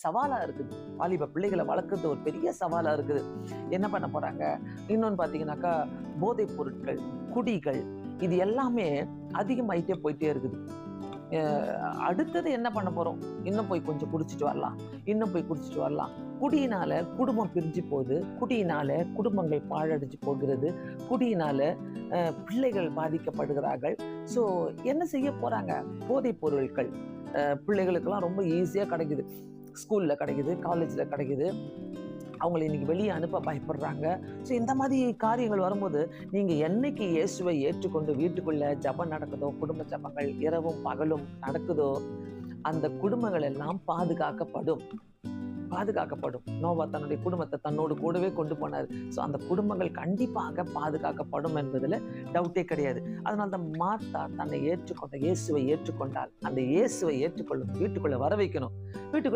சவாலா இருக்குது. வாலிப பிள்ளைகளை வளர்க்கறது ஒரு பெரிய சவாலா இருக்குது. என்ன பண்ண போறாங்க? இன்னொன்னு பாத்தீங்கன்னாக்கா, போதைப் பொருட்கள், குடிகள், இது எல்லாமே அதிகமாயிட்டே போயிட்டே இருக்குது. அடுத்தது என்ன பண்ண போறோம்? இன்னும் போய் கொஞ்சம் குடிச்சிட்டு வரலாம், இன்னும் போய் குடிச்சிட்டு வரலாம். குடியினால குடும்பம் பிரிஞ்சு போகுது, குடியினால குடும்பங்கள் பாழடைஞ்சு போகிறது, குடியினால பிள்ளைகள் பாதிக்கப்படுகிறார்கள். ஸோ என்ன செய்ய போறாங்க? போதைப் பொருட்கள் பிள்ளைகளுக்கெல்லாம் ரொம்ப ஈஸியா கிடைக்குது. ஸ்கூல்ல கிடைக்குது, காலேஜ்ல கிடைக்குது. அவங்களை இன்னைக்கு வெளியே அனுப்ப பயப்படுறாங்க. ஸோ இந்த மாதிரி காரியங்கள் வரும்போது, நீங்க என்னைக்கு இயேசுவை ஏற்றுக்கொண்டு வீட்டுக்குள்ள ஜெபம் நடக்குதோ, குடும்ப ஜெபங்கள் இரவும் பகலும் நடக்குதோ, அந்த குடும்பங்கள் எல்லாம் பாதுகாக்கப்படும். பாதுகாக்கப்படும். நோவா தன்னுடைய குடும்பத்தை தன்னோடு கூடவே கொண்டு போனார். ஸோ அந்த குடும்பங்கள் கண்டிப்பாக பாதுகாக்கப்படும் என்பதுல டவுட்டே கிடையாது. அதனால தான் மார்த்தா தன்னை ஏற்றுக்கொண்ட இயேசுவை ஏற்றுக்கொண்டாள். அந்த இயேசுவை ஏற்றுக்கொள்ளும் வீட்டுக்குள்ள வர வைக்கணும். வீட்டுக்குள்ள